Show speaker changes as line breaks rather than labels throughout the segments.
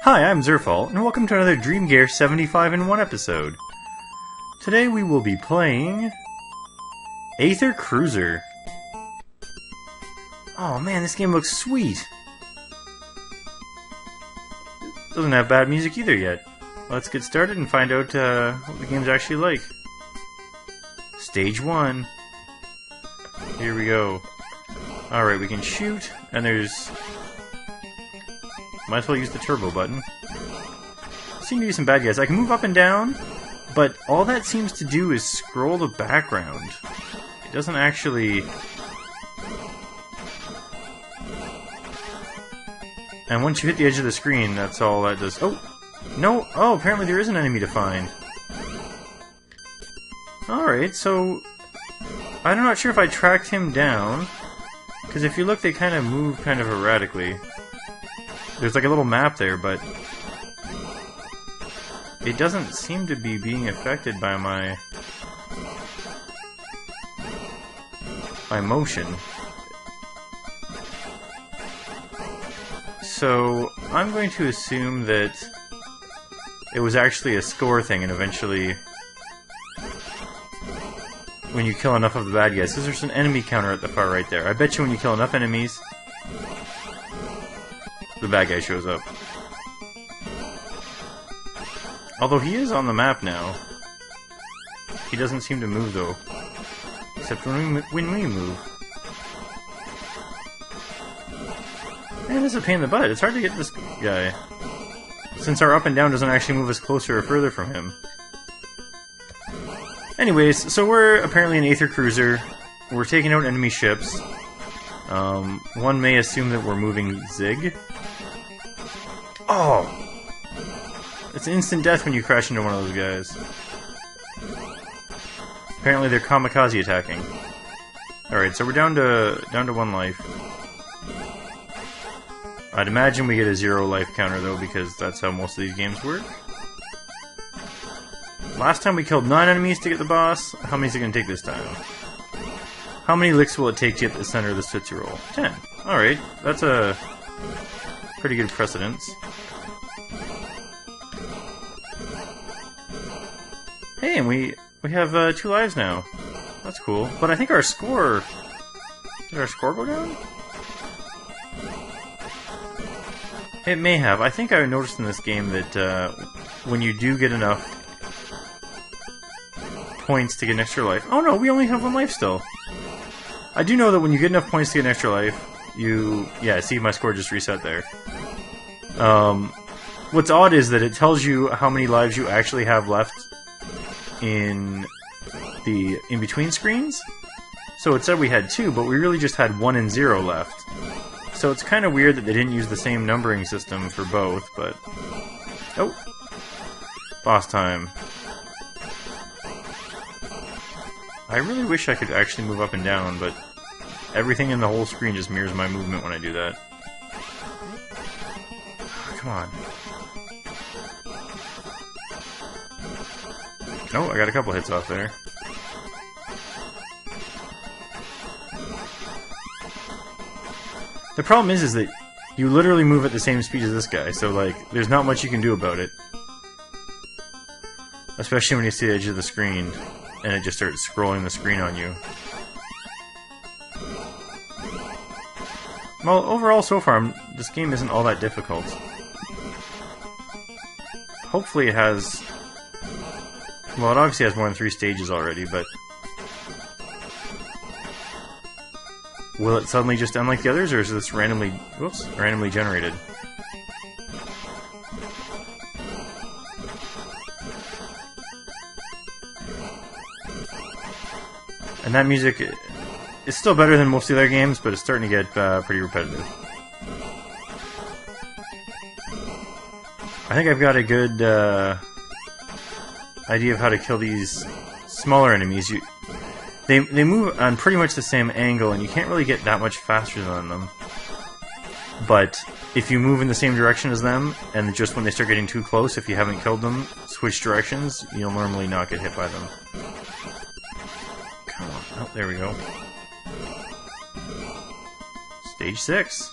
Hi, I'm Zerfall, and welcome to another dreamGEAR 75 in 1 episode. Today we will be playing Aether Cruiser. Oh man, this game looks sweet! Doesn't have bad music either yet. Let's get started and find out what the game's actually like. Stage 1. Here we go. Alright, we can shoot, and there's... Might as well use the turbo button. Seem to be some bad guys. I can move up and down, but all that seems to do is scroll the background. It doesn't actually... And once you hit the edge of the screen, that's all that does. Oh! No! Oh, apparently there is an enemy to find. Alright, so... I'm not sure if I tracked him down, because if you look, they kind of move kind of erratically. There's like a little map there, but it doesn't seem to be being affected by my motion. So I'm going to assume that it was actually a score thing, and eventually when you kill enough of the bad guys, because there's an enemy counter at the far right there. I bet you when you kill enough enemies, the bad guy shows up. Although he is on the map now. He doesn't seem to move though. Except when we move. Man, this is a pain in the butt. It's hard to get this guy. Since our up and down doesn't actually move us closer or further from him. Anyways, so we're apparently an Aether Cruiser. We're taking out enemy ships. One may assume that we're moving Zig. Oh! It's instant death when you crash into one of those guys. Apparently they're kamikaze attacking. Alright, so we're down to 1 life. I'd imagine we get a 0 life counter though, because that's how most of these games work. Last time we killed 9 enemies to get the boss. How many is it going to take this time? How many licks will it take to get the center of the Tootsie Roll? 10. Alright, that's a pretty good precedence. Hey, and we have 2 lives now. That's cool. But I think our score... Did our score go down? It may have. I think I noticed in this game that when you do get enough points to get an extra life... Oh no, we only have 1 life still. I do know that when you get enough points to get an extra life, you... Yeah, see, my score just reset there. What's odd is that it tells you how many lives you actually have left in the in-between screens. So it said we had 2, but we really just had 1 and 0 left. So it's kind of weird that they didn't use the same numbering system for both, but... Oh! Boss time. I really wish I could actually move up and down, but everything in the whole screen just mirrors my movement when I do that. Come on. Oh, I got a couple hits off there. The problem is that you literally move at the same speed as this guy, so like, there's not much you can do about it. Especially when you see the edge of the screen, and it just starts scrolling the screen on you. Well, overall, so far, this game isn't all that difficult. Hopefully it has... Well, it obviously has more than 3 stages already, but... Will it suddenly just end like the others, or is this randomly... Whoops, randomly generated? And that music is still better than most of the other games, but it's starting to get pretty repetitive. I think I've got a good idea of how to kill these smaller enemies. They move on pretty much the same angle, and you can't really get that much faster than them. But if you move in the same direction as them, and just when they start getting too close, if you haven't killed them, switch directions, you'll normally not get hit by them. Come on. Oh, there we go. Stage 6.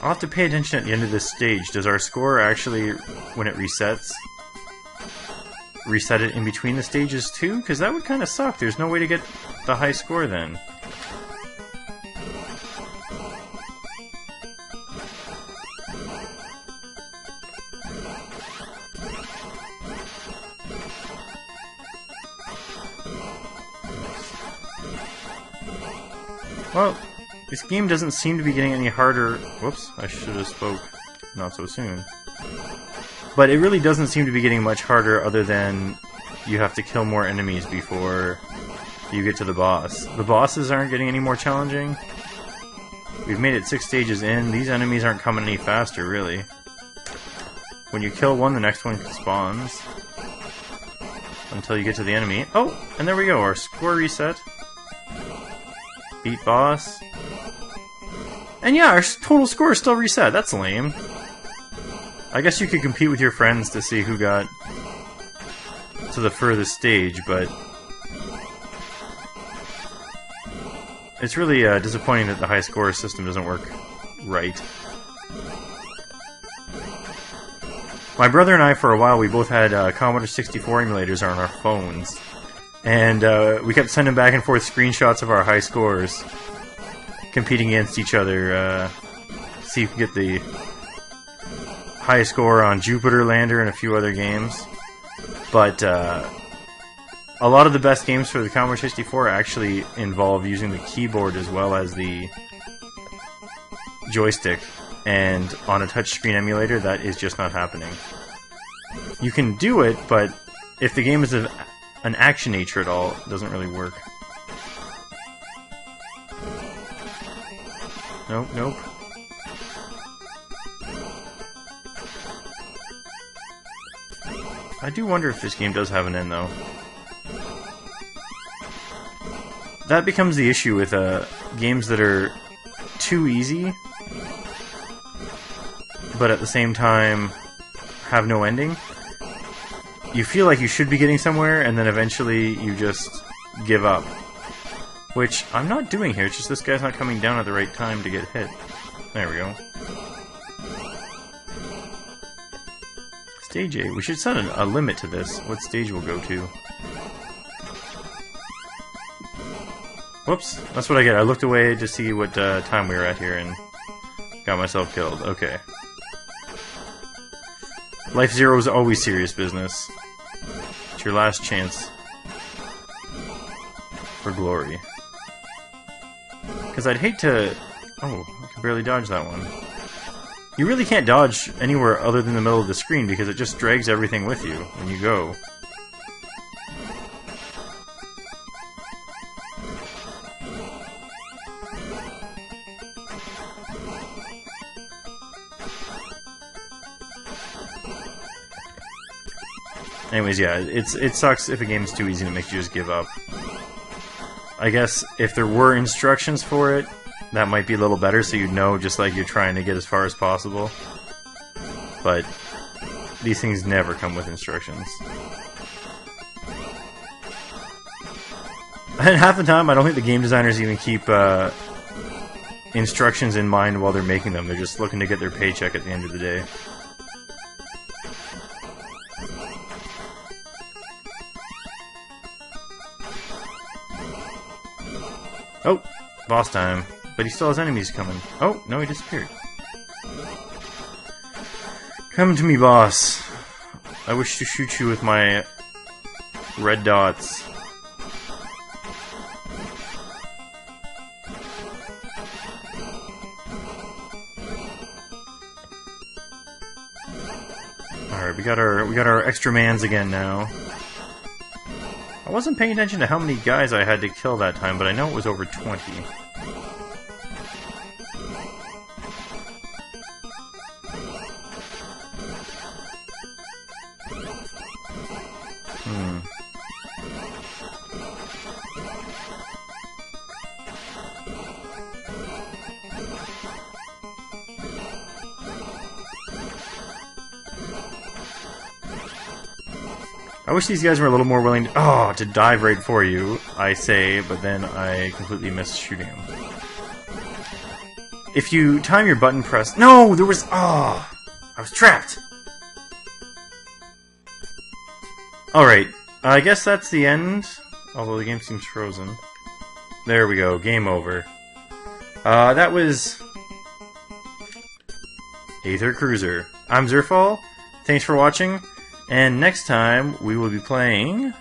I'll have to pay attention at the end of this stage. Does our score actually, when it resets, reset it in between the stages too? Because that would kind of suck. There's no way to get the high score then. Well, this game doesn't seem to be getting any harder. Whoops, I should have spoke not so soon. But it really doesn't seem to be getting much harder other than you have to kill more enemies before you get to the boss. The bosses aren't getting any more challenging. We've made it 6 stages in. These enemies aren't coming any faster, really. When you kill one, the next one spawns. Until you get to the enemy. Oh, and there we go, our score reset. Beat boss. And yeah, our total score is still reset. That's lame. I guess you could compete with your friends to see who got to the furthest stage, but it's really disappointing that the high score system doesn't work right. My brother and I, for a while, we both had Commodore 64 emulators on our phones. And we kept sending back and forth screenshots of our high scores, competing against each other, see if we could get the high score on Jupiter Lander and a few other games. But a lot of the best games for the Commodore 64 actually involve using the keyboard as well as the joystick, and on a touchscreen emulator that is just not happening. You can do it, but if the game is an action nature at all, it doesn't really work. Nope, nope. I do wonder if this game does have an end, though. That becomes the issue with games that are too easy, but at the same time have no ending. You feel like you should be getting somewhere, and then eventually you just give up. Which I'm not doing here, it's just this guy's not coming down at the right time to get hit. There we go. Stage 8. We should set a limit to this, what stage we'll go to. Whoops, that's what I get. I looked away to see what time we were at here and got myself killed. Okay. Life Zero is always serious business. It's your last chance for glory. Because I'd hate to... Oh, I can barely dodge that one. You really can't dodge anywhere other than the middle of the screen because it just drags everything with you when you go. Anyways, yeah, it sucks if a game is too easy and it makes you just give up. I guess if there were instructions for it, that might be a little better, so you'd know just like you're trying to get as far as possible. But these things never come with instructions. And half the time, I don't think the game designers even keep instructions in mind while they're making them. They're just looking to get their paycheck at the end of the day. Oh, boss time. But he still has enemies coming. Oh, no, he disappeared. Come to me, boss. I wish to shoot you with my red dots. Alright, we got our extra mans again now. I wasn't paying attention to how many guys I had to kill that time, but I know it was over 20. I wish these guys were a little more willing to dive right for you, I say, but then I completely miss shooting them. if you time your button press... No! There was... Oh! I was trapped! Alright, I guess that's the end. Although the game seems frozen. There we go, game over. That was... Aether Cruiser. I'm Zerfall. Thanks for watching. And next time, we will be playing...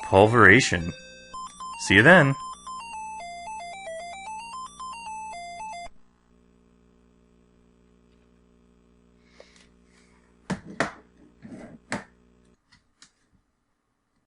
Pulveration. See you then.